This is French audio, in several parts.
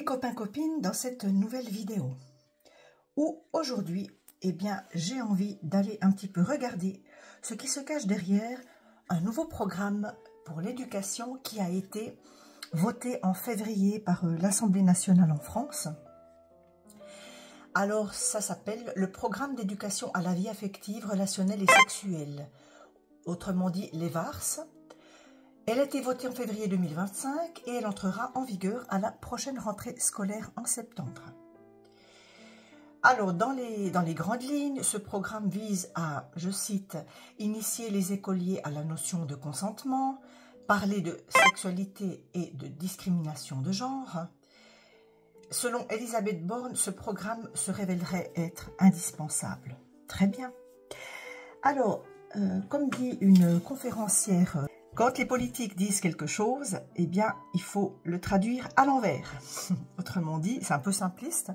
copains, copines, dans cette nouvelle vidéo où aujourd'hui, eh bien, j'ai envie d'aller un petit peu regarder ce qui se cache derrière un nouveau programme pour l'éducation qui a été voté en février par l'Assemblée nationale en France. Alors, ça s'appelle le programme d'éducation à la vie affective, relationnelle et sexuelle, autrement dit les VARS. Elle a été votée en février 2025 et elle entrera en vigueur à la prochaine rentrée scolaire en septembre. Alors, dans les grandes lignes, ce programme vise à, je cite, « initier les écoliers à la notion de consentement, parler de sexualité et de discrimination de genre ». Selon Elisabeth Borne, ce programme se révélerait être indispensable. Très bien. Alors, comme dit une conférencière, quand les politiques disent quelque chose, eh bien, il faut le traduire à l'envers. Autrement dit, c'est un peu simpliste.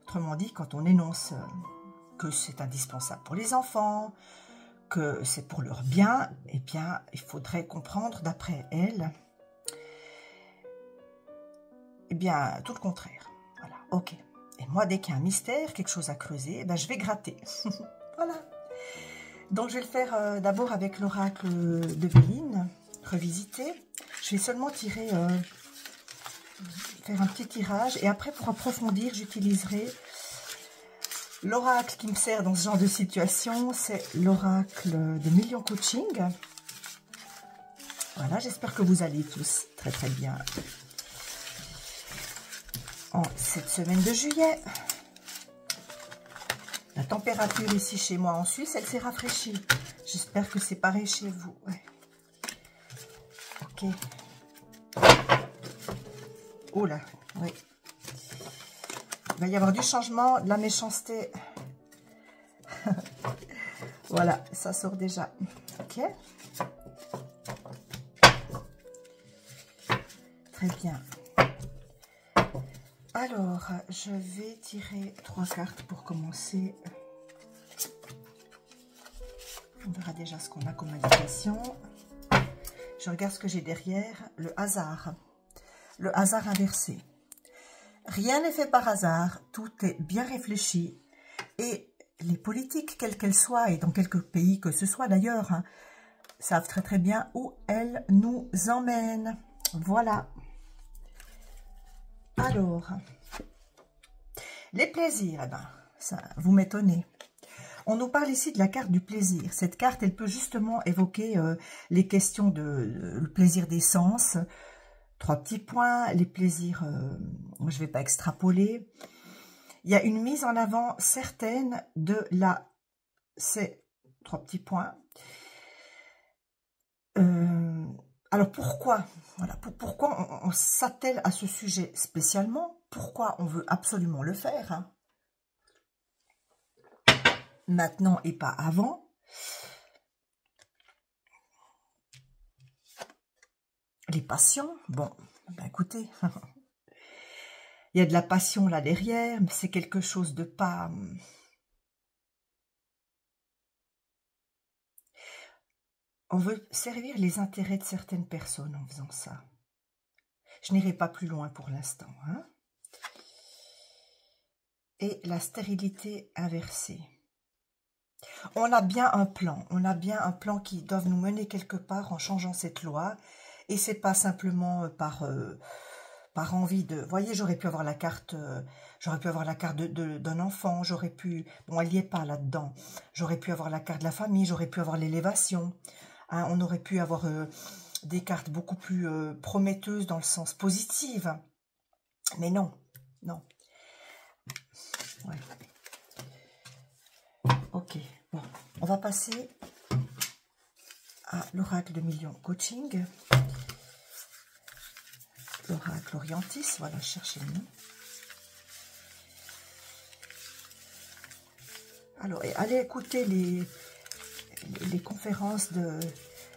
Autrement dit, quand on énonce que c'est indispensable pour les enfants, que c'est pour leur bien, eh bien, il faudrait comprendre, d'après elle, eh bien, tout le contraire. Voilà, ok. Et moi, dès qu'il y a un mystère, quelque chose à creuser, eh bien, je vais gratter. Voilà. Donc, je vais le faire d'abord avec l'oracle de Béline, revisité. Je vais seulement tirer, faire un petit tirage. Et après, pour approfondir, j'utiliserai l'oracle qui me sert dans ce genre de situation. C'est l'oracle de Million Coaching. Voilà, j'espère que vous allez tous très très bien en cette semaine de juillet. La température ici chez moi en Suisse, elle s'est rafraîchie. J'espère que c'est pareil chez vous. Ouais. Ok. Oh là, oui. Il va y avoir du changement, de la méchanceté. Voilà, ça sort déjà. Ok. Très bien. Alors, je vais tirer 3 cartes pour commencer. On verra déjà ce qu'on a comme indication. Je regarde ce que j'ai derrière. Le hasard. Le hasard inversé. Rien n'est fait par hasard. Tout est bien réfléchi. Et les politiques, quelles qu'elles soient, et dans quelques pays que ce soit d'ailleurs, hein, savent très très bien où elles nous emmènent. Voilà. Alors, les plaisirs, eh ben, ça, vous m'étonnez. On nous parle ici de la carte du plaisir. Cette carte, elle peut justement évoquer les questions de le plaisir des sens. 3 petits points, les plaisirs, je ne vais pas extrapoler. Il y a une mise en avant certaine de la... C'est 3 petits points. Alors pourquoi, voilà, pourquoi on s'attelle à ce sujet spécialement? Pourquoi on veut absolument le faire, hein? Maintenant et pas avant? Les passions, bon, ben écoutez, il y a de la passion là derrière, mais c'est quelque chose de pas... On veut servir les intérêts de certaines personnes en faisant ça. Je n'irai pas plus loin pour l'instant, hein. Et la stérilité inversée. On a bien un plan qui doit nous mener quelque part en changeant cette loi. Et c'est pas simplement par envie de... Vous voyez, j'aurais pu avoir la carte, d'un enfant, j'aurais pu... Bon, elle n'y est pas là-dedans. J'aurais pu avoir la carte de la famille, j'aurais pu avoir l'élévation. Hein, on aurait pu avoir des cartes beaucoup plus prometteuses dans le sens positif. Mais non, non. Ouais. Ok, bon, on va passer à l'oracle de Million Coaching. L'oracle Orientis, voilà, cherchez le nom. Alors, allez écouter les conférences de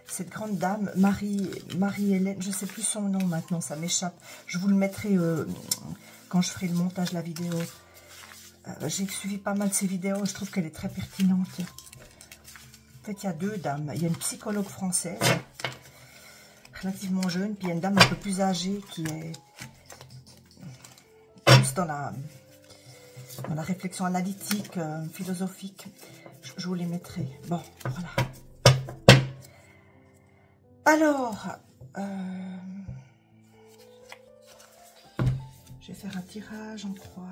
cette grande dame, Marie-Hélène, je ne sais plus son nom maintenant, ça m'échappe. Je vous le mettrai quand je ferai le montage de la vidéo. J'ai suivi pas mal de ses vidéos, je trouve qu'elle est très pertinente. En fait, il y a 2 dames. Il y a une psychologue française, relativement jeune, puis il y a une dame un peu plus âgée qui plus dans la réflexion analytique, philosophique. Je vous les mettrai. Bon, voilà. Alors, je vais faire un tirage en croix.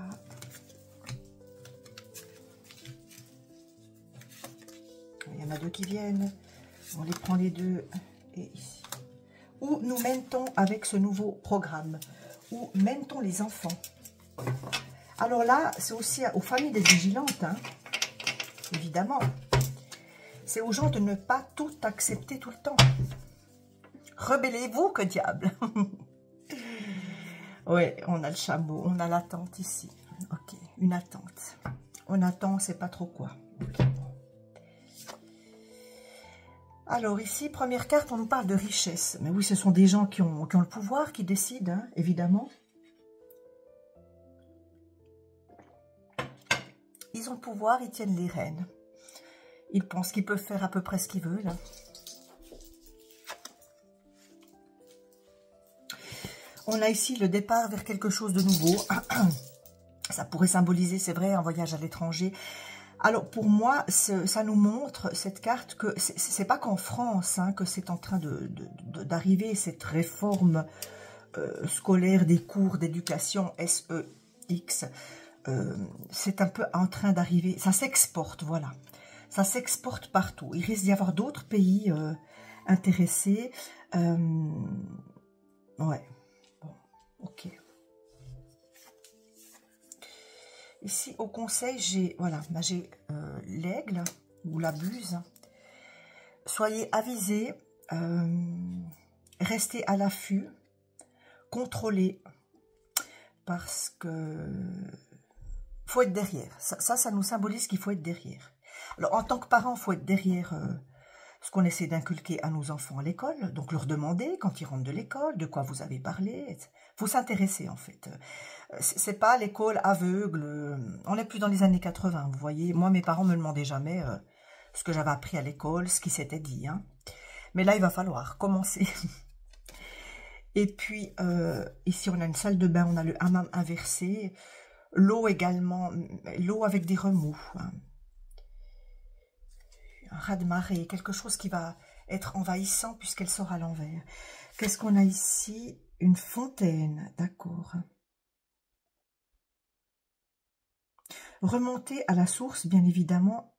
Il y en a deux qui viennent. On les prend les deux. Et ici. Où nous mène-t-on avec ce nouveau programme? Où mène-t-on les enfants? Alors là, c'est aussi aux familles d'être vigilantes, hein, évidemment. C'est aux gens de ne pas tout accepter tout le temps. Rebellez-vous, que diable. Oui, on a le chameau, on a l'attente ici. Ok, une attente. On attend, on ne sait pas trop quoi. Okay. Alors ici, première carte, on nous parle de richesse. Mais oui, ce sont des gens qui ont le pouvoir, qui décident, hein, évidemment. Ils ont le pouvoir, ils tiennent les rênes. Ils pensent qu'ils peuvent faire à peu près ce qu'ils veulent. On a ici le départ vers quelque chose de nouveau. Ça pourrait symboliser, c'est vrai, un voyage à l'étranger. Alors, pour moi, ça nous montre, cette carte, que c'est pas qu'en France hein, que c'est en train d'arriver, cette réforme scolaire des cours d'éducation SEX. C'est un peu en train d'arriver. Ça s'exporte, voilà. Ça s'exporte partout. Il risque d'y avoir d'autres pays intéressés. Ouais. Bon, ok. Ici, au conseil, j'ai voilà, j'ai l'aigle ou la buse. Soyez avisés, restez à l'affût, contrôlez, parce que faut être derrière. Ça nous symbolise qu'il faut être derrière. Alors, en tant que parent, il faut être derrière ce qu'on essaie d'inculquer à nos enfants à l'école. Donc, leur demander, quand ils rentrent de l'école, de quoi vous avez parlé. Il faut s'intéresser, en fait. C'est pas l'école aveugle. On n'est plus dans les années 80, vous voyez. Moi, mes parents me demandaient jamais ce que j'avais appris à l'école, ce qui s'était dit. Hein. Mais là, il va falloir commencer. Et puis, ici, on a une salle de bain, on a le hammam inversé. L'eau également, l'eau avec des remous. Hein. Un raz-de-marée, quelque chose qui va être envahissant puisqu'elle sort à l'envers. Qu'est-ce qu'on a ici? Une fontaine, d'accord. Remonter à la source, bien évidemment.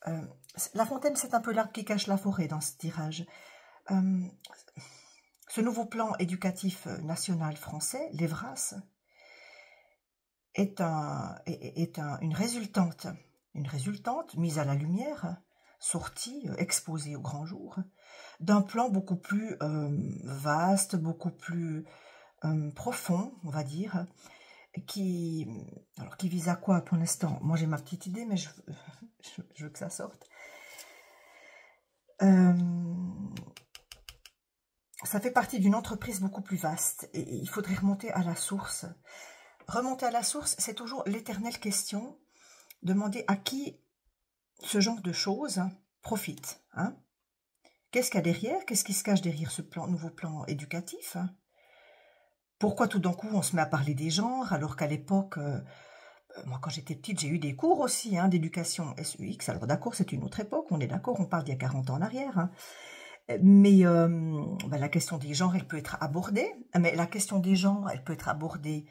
La fontaine, c'est un peu l'arbre qui cache la forêt dans ce tirage. Ce nouveau plan éducatif national français, l'EVRAS, est une résultante mise à la lumière, sortie, exposée au grand jour, d'un plan beaucoup plus vaste, beaucoup plus profond, on va dire, qui vise à quoi pour l'instant? Moi j'ai ma petite idée, mais je veux que ça sorte. Ça fait partie d'une entreprise beaucoup plus vaste et il faudrait remonter à la source. Remonter à la source, c'est toujours l'éternelle question. Demander à qui ce genre de choses profite. Hein? Qu'est-ce qu'il y a derrière? Qu'est-ce qui se cache derrière ce nouveau plan éducatif? Pourquoi tout d'un coup on se met à parler des genres alors qu'à l'époque, moi quand j'étais petite, j'ai eu des cours aussi hein, d'éducation SEX. Alors d'accord, c'est une autre époque, on est d'accord, on parle d'il y a 40 ans en arrière. Hein. Mais la question des genres, elle peut être abordée. Mais la question des genres, elle peut être abordée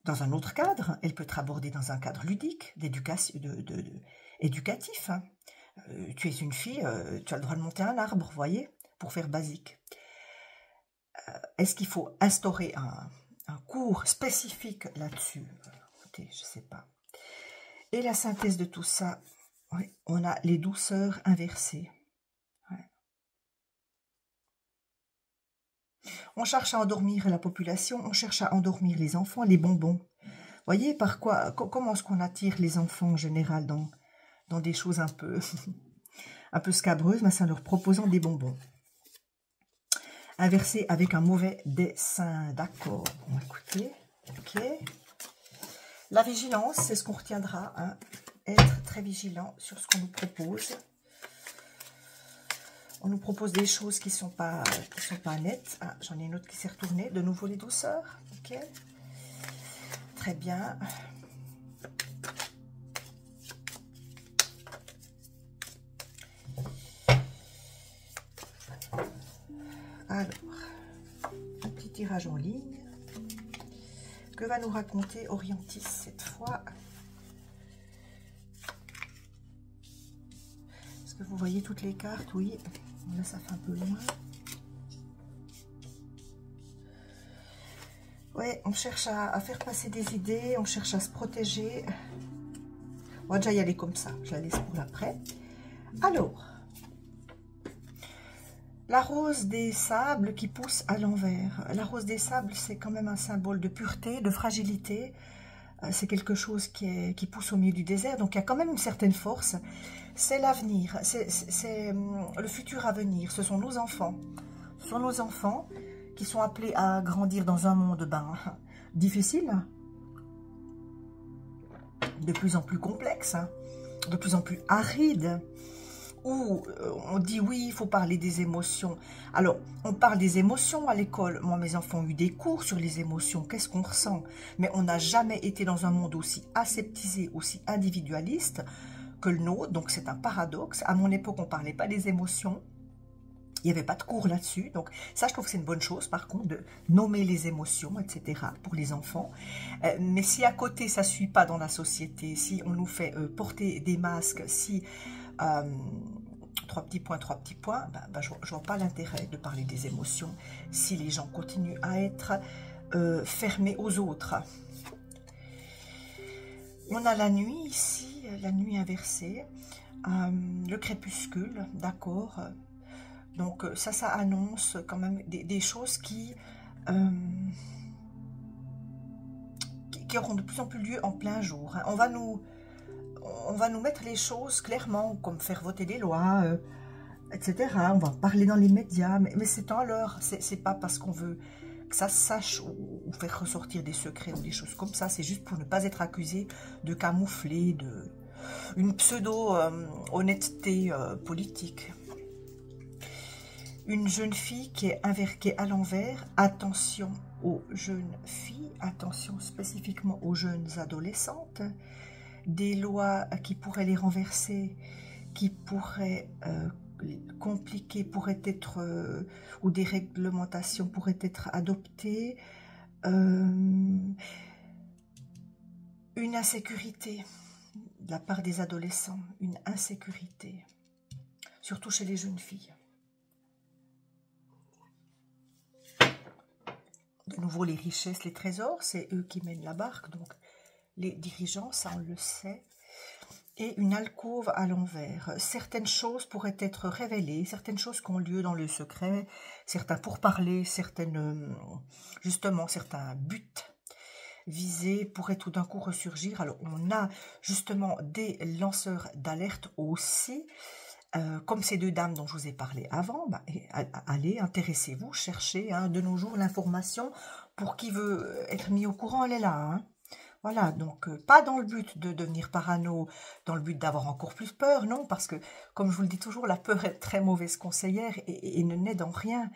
dans un autre cadre. Elle peut être abordée dans un cadre ludique, d'éducation, éducatif. Hein. Tu es une fille, tu as le droit de monter un arbre, vous voyez, pour faire basique. Est-ce qu'il faut instaurer un cours spécifique là-dessus? Écoutez, je ne sais pas. Et la synthèse de tout ça, oui, on a les douceurs inversées. Ouais. On cherche à endormir la population, on cherche à endormir les enfants, les bonbons. Vous voyez, par quoi, comment est-ce qu'on attire les enfants en général dans des choses un peu scabreuses, mais c'est en leur proposant des bonbons. Inversé avec un mauvais dessin, d'accord. Bon, écoutez, ok. La vigilance, c'est ce qu'on retiendra. Hein. Être très vigilant sur ce qu'on nous propose. On nous propose des choses qui ne sont pas nettes. Ah, j'en ai une autre qui s'est retournée. De nouveau les douceurs, ok. Très bien. Alors, un petit tirage en ligne. Que va nous raconter Orientis cette fois? Est-ce que vous voyez toutes les cartes? Oui. Là, ça fait un peu loin. Ouais, on cherche à faire passer des idées, on cherche à se protéger. On va déjà y aller comme ça, je la laisse pour l'après. Alors, la rose des sables qui pousse à l'envers. La rose des sables, c'est quand même un symbole de pureté, de fragilité. C'est quelque chose qui pousse au milieu du désert, donc il y a quand même une certaine force. C'est l'avenir, c'est le futur à venir, ce sont nos enfants. Ce sont nos enfants qui sont appelés à grandir dans un monde difficile, de plus en plus complexe, de plus en plus aride, où on dit oui, il faut parler des émotions. Alors, on parle des émotions à l'école. Moi, mes enfants ont eu des cours sur les émotions, qu'est-ce qu'on ressent. Mais on n'a jamais été dans un monde aussi aseptisé, aussi individualiste que le nôtre. Donc, c'est un paradoxe. À mon époque, on ne parlait pas des émotions. Il n'y avait pas de cours là-dessus. Donc, ça, je trouve que c'est une bonne chose, par contre, de nommer les émotions, etc., pour les enfants. Mais si à côté, ça ne suit pas dans la société, si on nous fait porter des masques, si... trois petits points, je ne vois pas l'intérêt de parler des émotions si les gens continuent à être fermés aux autres. On a la nuit ici, la nuit inversée, le crépuscule, d'accord. Donc ça annonce quand même des choses qui auront de plus en plus lieu en plein jour. On va nous mettre les choses clairement, comme faire voter des lois, etc. On va parler dans les médias, mais c'est en l'heure. C'est pas parce qu'on veut que ça se sache ou faire ressortir des secrets ou des choses comme ça. C'est juste pour ne pas être accusé de camoufler, une pseudo-honnêteté politique. Une jeune fille qui est inverquée à l'envers. Attention aux jeunes filles, attention spécifiquement aux jeunes adolescentes. Des lois qui pourraient les renverser, qui pourraient compliquer, pourraient être, ou des réglementations pourraient être adoptées. Une insécurité de la part des adolescents, une insécurité, surtout chez les jeunes filles. De nouveau, les richesses, les trésors, c'est eux qui mènent la barque, donc les dirigeants, ça on le sait. Et une alcôve à l'envers. Certaines choses pourraient être révélées, certaines choses qui ont lieu dans le secret, certains pourparlers, justement, certains buts visés pourraient tout d'un coup ressurgir. Alors, on a justement des lanceurs d'alerte aussi, comme ces deux dames dont je vous ai parlé avant. Allez, intéressez-vous, cherchez de nos jours l'information. Pour qui veut être mis au courant, elle est là. Voilà, donc pas dans le but de devenir parano, dans le but d'avoir encore plus peur, non, parce que, comme je vous le dis toujours, la peur est très mauvaise conseillère et ne n'aide en rien.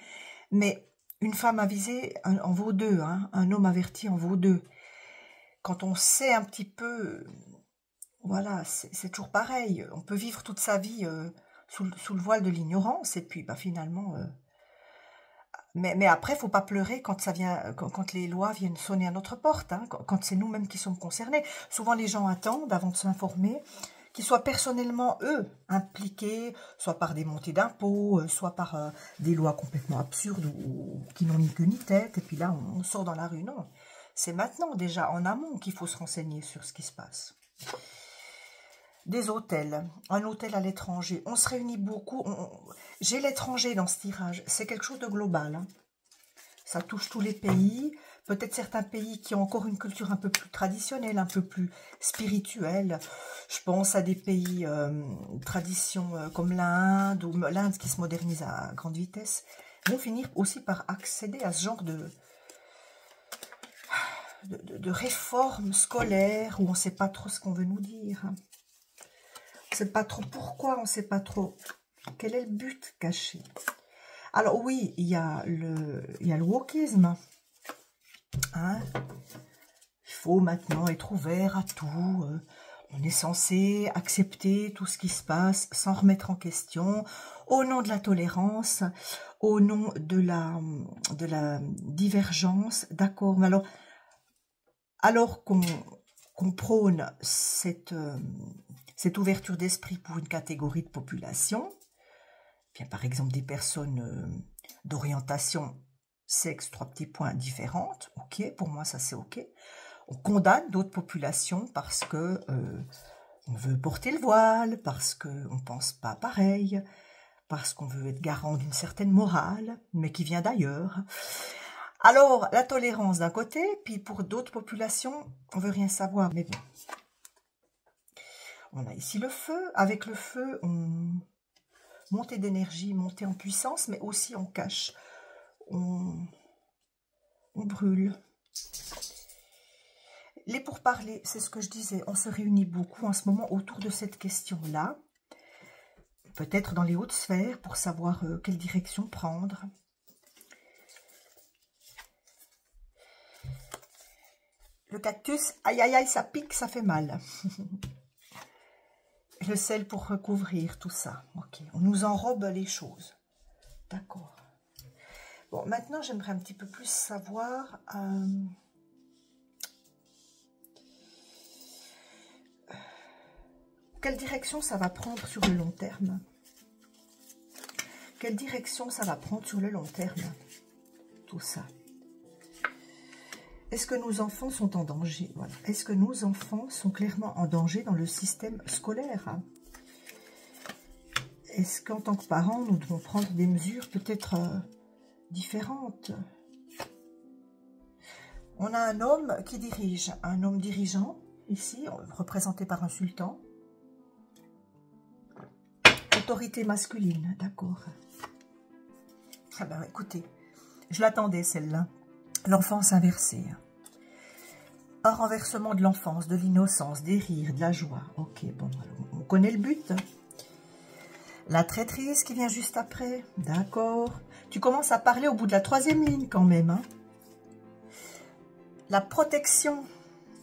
Mais une femme avisée en vaut deux, un homme averti en vaut deux. Quand on sait un petit peu, voilà, c'est toujours pareil. On peut vivre toute sa vie sous le voile de l'ignorance, et puis finalement... Mais après, il ne faut pas pleurer quand les lois viennent sonner à notre porte, quand c'est nous-mêmes qui sommes concernés. Souvent, les gens attendent, avant de s'informer, qu'ils soient personnellement, eux, impliqués, soit par des montées d'impôts, soit par des lois complètement absurdes ou qui n'ont ni queue ni tête, et puis là, on sort dans la rue. Non, c'est maintenant, déjà, en amont, qu'il faut se renseigner sur ce qui se passe. Des hôtels, un hôtel à l'étranger, on se réunit beaucoup, j'ai l'étranger dans ce tirage, c'est quelque chose de global, ça touche tous les pays, peut-être certains pays qui ont encore une culture un peu plus traditionnelle, un peu plus spirituelle, je pense à des pays tradition comme l'Inde, ou l'Inde qui se modernise à grande vitesse, vont finir aussi par accéder à ce genre de réforme scolaire où on ne sait pas trop ce qu'on veut nous dire. On ne sait pas trop pourquoi, on ne sait pas trop quel est le but caché. Alors oui, il y a le wokisme. Il faut maintenant être ouvert à tout. On est censé accepter tout ce qui se passe sans remettre en question, au nom de la tolérance, au nom de la divergence. D'accord, mais alors qu'on prône cette ouverture d'esprit pour une catégorie de population, bien, par exemple des personnes d'orientation sexe, 3 petits points, différentes, ok, pour moi ça c'est ok. On condamne d'autres populations parce que on veut porter le voile, parce qu'on ne pense pas pareil, parce qu'on veut être garant d'une certaine morale, mais qui vient d'ailleurs. Alors, la tolérance d'un côté, puis pour d'autres populations, on veut rien savoir, mais bon. On a ici le feu. Avec le feu, on monte d'énergie, monter en puissance, mais aussi on cache, on brûle. Les pourparlers, c'est ce que je disais, on se réunit beaucoup en ce moment autour de cette question-là, peut-être dans les hautes sphères, pour savoir quelle direction prendre. Le cactus, aïe aïe aïe, ça pique, ça fait mal. Le sel pour recouvrir tout ça. Ok, on nous enrobe les choses. D'accord. Bon, maintenant, j'aimerais un petit peu plus savoir... quelle direction ça va prendre sur le long terme? Quelle direction ça va prendre sur le long terme? Tout ça. Est-ce que nos enfants sont en danger? Voilà. Est-ce que nos enfants sont clairement en danger dans le système scolaire? Est-ce qu'en tant que parents, nous devons prendre des mesures peut-être différentes? On a un homme qui dirige, un homme dirigeant, ici, représenté par un sultan. Autorité masculine, d'accord. Ah ben écoutez, je l'attendais celle-là. L'enfance inversée. Un renversement de l'enfance, de l'innocence, des rires, de la joie. Ok, bon, on connaît le but. La traîtrise qui vient juste après. D'accord. Tu commences à parler au bout de la 3e ligne quand même. Hein. La protection.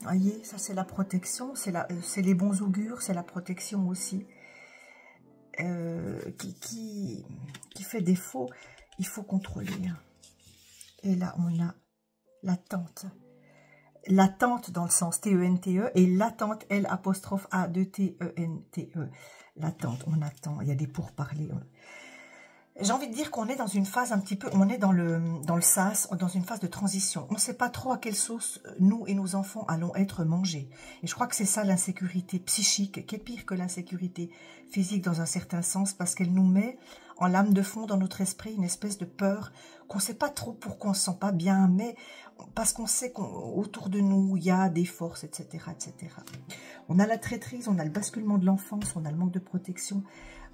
Voyez, ça c'est la protection. C'est les bons augures, c'est la protection aussi. Qui fait défaut. Il faut contrôler. Et là, on a l'attente. L'attente dans le sens T-E-N-T-E et l'attente L'-A-2-T-E-N-T-E. L'attente, on attend, il y a des pourparlers. J'ai envie de dire qu'on est dans une phase un petit peu, on est dans le sas, dans une phase de transition. On ne sait pas trop à quelle sauce nous et nos enfants allons être mangés. Et je crois que c'est ça l'insécurité psychique, qui est pire que l'insécurité physique dans un certain sens, parce qu'elle nous met en lame de fond dans notre esprit une espèce de peur qu'on ne sait pas trop pourquoi on ne se sent pas bien, mais parce qu'on sait qu'autour de nous, il y a des forces, etc., etc. On a la traîtrise, on a le basculement de l'enfance, on a le manque de protection.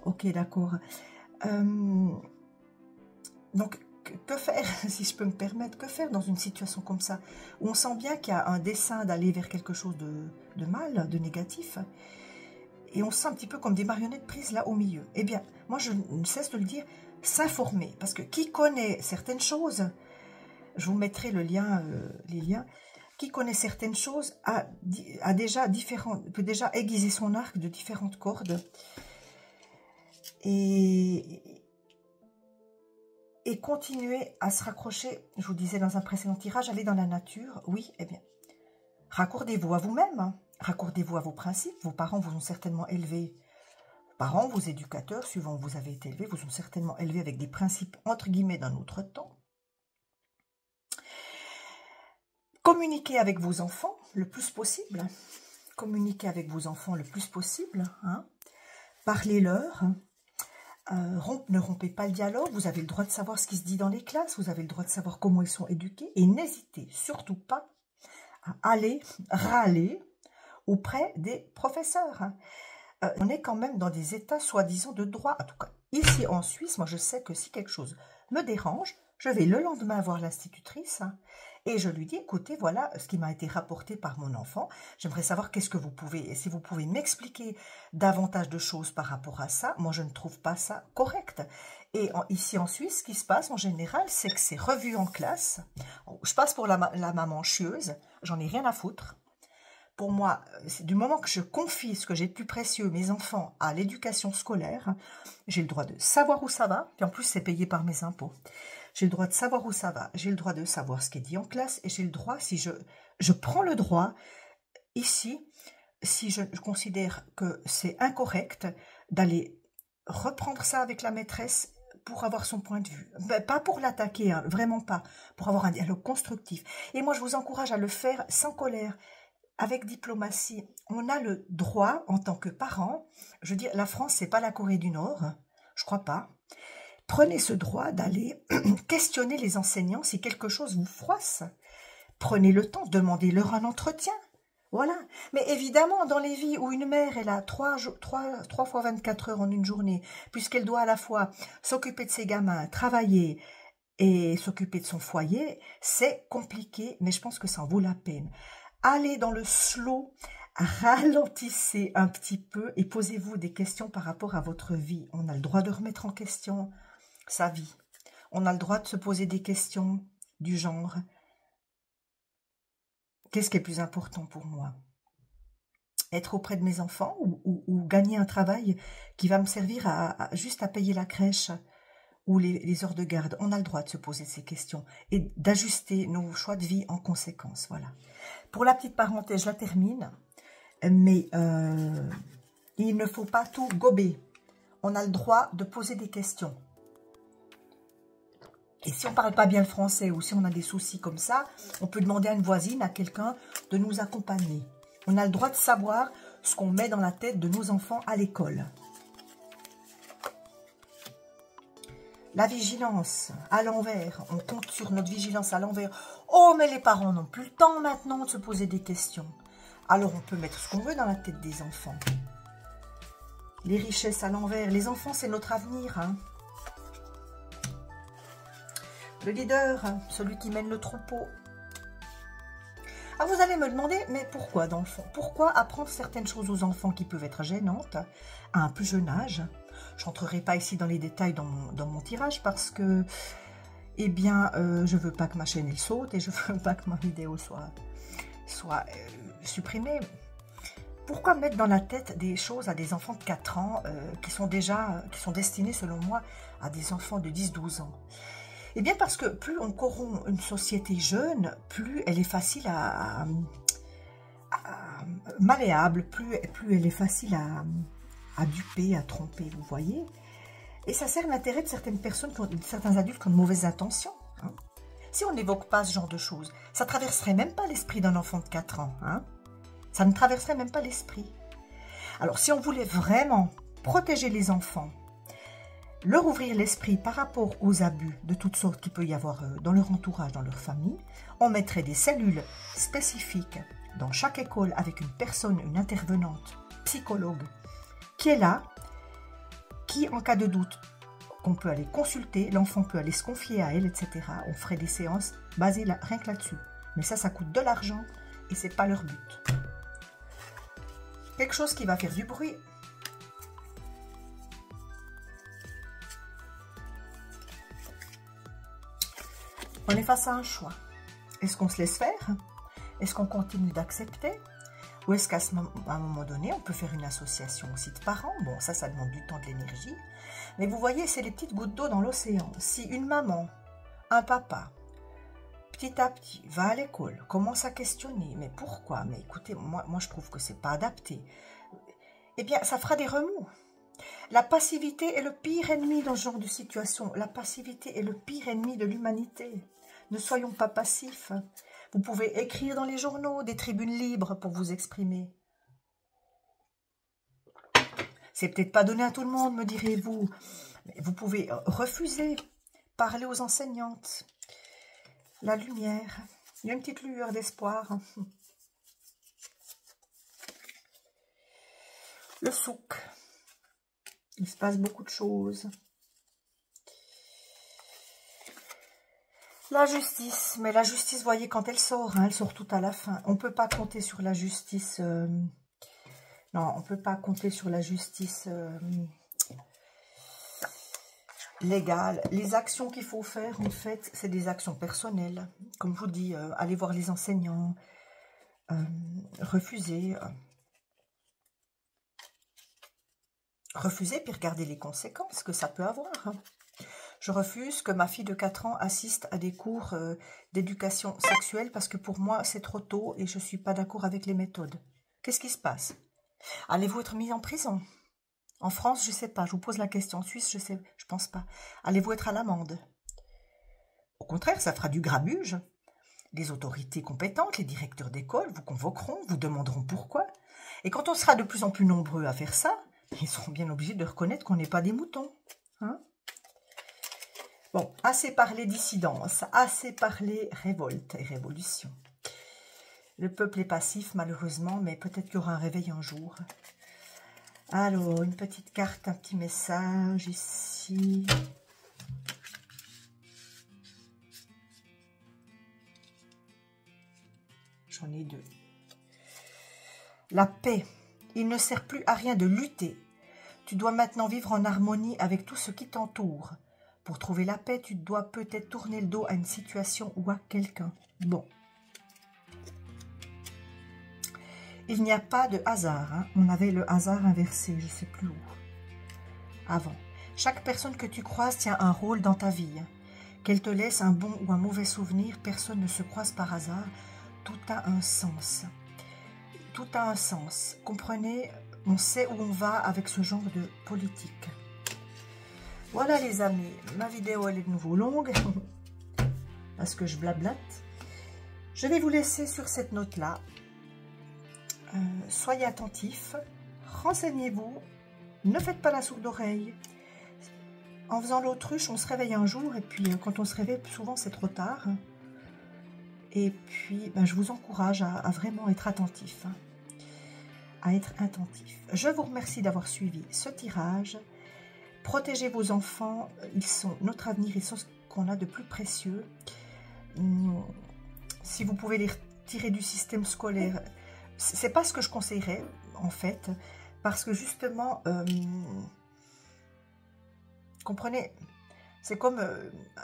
Ok, d'accord. Donc, que faire, si je peux me permettre, que faire dans une situation comme ça, où on sent bien qu'il y a un dessein d'aller vers quelque chose de mal, de négatif, et on se sent un petit peu comme des marionnettes prises là au milieu. Eh bien, moi je ne cesse de le dire, s'informer, parce que qui connaît certaines choses, je vous mettrai le lien, les liens, qui connaît certaines choses peut déjà aiguiser son arc de différentes cordes, et continuer à se raccrocher, je vous disais dans un précédent tirage, aller dans la nature, oui, eh bien, raccordez-vous à vous-même, hein. Raccordez-vous à vos principes, vos parents vous ont certainement élevé, vos parents, vos éducateurs, suivant où vous avez été élevé, vous ont certainement élevé avec des principes, entre guillemets, d'un autre temps. Communiquez avec vos enfants le plus possible, communiquez avec vos enfants le plus possible, hein. Parlez-leur, ne rompez pas le dialogue, vous avez le droit de savoir ce qui se dit dans les classes, vous avez le droit de savoir comment ils sont éduqués, et n'hésitez surtout pas à aller râler auprès des professeurs. On est quand même dans des états soi-disant de droit, en tout cas ici en Suisse, moi je sais que si quelque chose me dérange, je vais le lendemain voir l'institutrice, Et je lui dis, écoutez, voilà ce qui m'a été rapporté par mon enfant. J'aimerais savoir qu'est-ce que vous pouvez, si vous pouvez m'expliquer davantage de choses par rapport à ça. Moi, je ne trouve pas ça correct. Et ici en Suisse, ce qui se passe en général, c'est que c'est revu en classe. Je passe pour la maman chieuse, j'en ai rien à foutre. Pour moi, du moment que je confie ce que j'ai de plus précieux, mes enfants, à l'éducation scolaire, j'ai le droit de savoir où ça va, puis en plus c'est payé par mes impôts. J'ai le droit de savoir où ça va, j'ai le droit de savoir ce qui est dit en classe, et j'ai le droit, si je prends le droit, ici, si je considère que c'est incorrect, d'aller reprendre ça avec la maîtresse pour avoir son point de vue. Pas pour l'attaquer, hein, vraiment pas, pour avoir un dialogue constructif. Et moi, je vous encourage à le faire sans colère, avec diplomatie. On a le droit, en tant que parent, je veux dire, la France, c'est pas la Corée du Nord, je crois pas. Prenez ce droit d'aller questionner les enseignants si quelque chose vous froisse. Prenez le temps, demandez-leur un entretien. Voilà. Mais évidemment, dans les vies où une mère, elle a 3 fois 24 heures en une journée, puisqu'elle doit à la fois s'occuper de ses gamins, travailler et s'occuper de son foyer, c'est compliqué, mais je pense que ça en vaut la peine. Allez dans le slow, ralentissez un petit peu et posez-vous des questions par rapport à votre vie. On a le droit de remettre en question sa vie. On a le droit de se poser des questions du genre: qu'est-ce qui est plus important pour moi? Être auprès de mes enfants ou gagner un travail qui va me servir juste à payer la crèche ou les heures de garde? On a le droit de se poser ces questions et d'ajuster nos choix de vie en conséquence. Voilà. Pour la petite parenthèse, je la termine, mais il ne faut pas tout gober. On a le droit de poser des questions. Et si on ne parle pas bien le français ou si on a des soucis comme ça, on peut demander à une voisine, à quelqu'un de nous accompagner. On a le droit de savoir ce qu'on met dans la tête de nos enfants à l'école. La vigilance à l'envers, on compte sur notre vigilance à l'envers. Oh, mais les parents n'ont plus le temps maintenant de se poser des questions. Alors on peut mettre ce qu'on veut dans la tête des enfants. Les richesses à l'envers, les enfants c'est notre avenir, hein. Le leader, celui qui mène le troupeau. Ah, vous allez me demander, mais pourquoi dans le fond? Pourquoi apprendre certaines choses aux enfants qui peuvent être gênantes à un plus jeune âge? Je n'entrerai pas ici dans les détails dans mon tirage parce que, eh bien, je ne veux pas que ma chaîne elle saute et je ne veux pas que ma vidéo soit supprimée. Pourquoi mettre dans la tête des choses à des enfants de 4 ans qui sont destinés, selon moi, à des enfants de 10-12 ans? Eh bien, parce que plus on corrompt une société jeune, plus elle est facile malléable, plus elle est facile à duper, à tromper, vous voyez. Et ça sert l'intérêt de certaines personnes, de certains adultes qui ont de mauvaises intentions. Hein. Si on n'évoque pas ce genre de choses, ça ne traverserait même pas l'esprit d'un enfant de 4 ans. Hein. Ça ne traverserait même pas l'esprit. Alors, si on voulait vraiment protéger les enfants, leur ouvrir l'esprit par rapport aux abus de toutes sortes qu'il peut y avoir dans leur entourage, dans leur famille, on mettrait des cellules spécifiques dans chaque école avec une personne, une intervenante, psychologue, qui est là, qui en cas de doute, qu'on peut aller consulter, l'enfant peut aller se confier à elle, etc. On ferait des séances basées rien que là-dessus. Mais ça coûte de l'argent et c'est pas leur but. Quelque chose qui va faire du bruit. On est face à un choix. Est-ce qu'on se laisse faire? Est-ce qu'on continue d'accepter? Ou est-ce qu'à un moment donné, on peut faire une association aussi de parents? Bon, ça demande du temps, de l'énergie. Mais vous voyez, c'est les petites gouttes d'eau dans l'océan. Si une maman, un papa, petit à petit, va à l'école, commence à questionner, mais pourquoi? Mais écoutez, moi je trouve que c'est pas adapté. Eh bien, ça fera des remous. La passivité est le pire ennemi dans ce genre de situation. La passivité est le pire ennemi de l'humanité. Ne soyons pas passifs. Vous pouvez écrire dans les journaux des tribunes libres pour vous exprimer. C'est peut-être pas donné à tout le monde, me direz-vous. Mais vous pouvez refuser, parler aux enseignantes. La lumière. Il y a une petite lueur d'espoir. Le souk. Il se passe beaucoup de choses. La justice, mais la justice, voyez, quand elle sort, hein, elle sort tout à la fin. On ne peut pas compter sur la justice... non, on ne peut pas compter sur la justice légale. Les actions qu'il faut faire, en fait, c'est des actions personnelles. Comme je vous dis, aller voir les enseignants, refuser... refuser, puis regarder les conséquences que ça peut avoir. Hein. Je refuse que ma fille de 4 ans assiste à des cours d'éducation sexuelle parce que pour moi, c'est trop tôt et je ne suis pas d'accord avec les méthodes. Qu'est-ce qui se passe? Allez-vous être mis en prison? En France, je ne sais pas. Je vous pose la question. En Suisse, je sais, je pense pas. Allez-vous être à l'amende? Au contraire, ça fera du grabuge. Les autorités compétentes, les directeurs d'école vous convoqueront, vous demanderont pourquoi. Et quand on sera de plus en plus nombreux à faire ça, ils seront bien obligés de reconnaître qu'on n'est pas des moutons. Hein? Bon, assez parlé dissidence, assez parlé révolte et révolution. Le peuple est passif, malheureusement, mais peut-être qu'il y aura un réveil un jour. Alors, une petite carte, un petit message ici. J'en ai 2. La paix. Il ne sert plus à rien de lutter. Tu dois maintenant vivre en harmonie avec tout ce qui t'entoure. Pour trouver la paix, tu dois peut-être tourner le dos à une situation ou à quelqu'un. Bon. Il n'y a pas de hasard. Hein. On avait le hasard inversé, je ne sais plus où. Avant. Chaque personne que tu croises tient un rôle dans ta vie. Qu'elle te laisse un bon ou un mauvais souvenir, personne ne se croise par hasard. Tout a un sens. Tout a un sens. Comprenez, on sait où on va avec ce genre de politique. Voilà les amis, ma vidéo elle est de nouveau longue, parce que je blablate. Je vais vous laisser sur cette note-là. Soyez attentifs, renseignez-vous, ne faites pas la sourde oreille. En faisant l'autruche, on se réveille un jour, et puis quand on se réveille, souvent c'est trop tard. Et puis, je vous encourage à vraiment être attentif. À être attentif. Je vous remercie d'avoir suivi ce tirage. Protégez vos enfants, ils sont notre avenir, ils sont ce qu'on a de plus précieux. Si vous pouvez les retirer du système scolaire, c'est pas ce que je conseillerais en fait, parce que justement, comprenez, c'est comme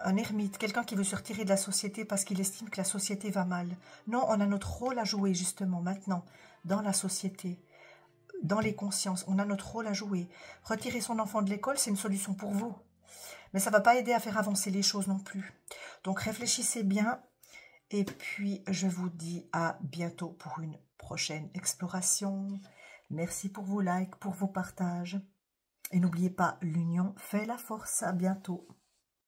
un ermite, quelqu'un qui veut se retirer de la société parce qu'il estime que la société va mal. Non, on a notre rôle à jouer justement maintenant dans la société. Dans les consciences, on a notre rôle à jouer. Retirer son enfant de l'école, c'est une solution pour vous. Mais ça ne va pas aider à faire avancer les choses non plus. Donc réfléchissez bien. Et puis, je vous dis à bientôt pour une prochaine exploration. Merci pour vos likes, pour vos partages. Et n'oubliez pas, l'union fait la force. À bientôt.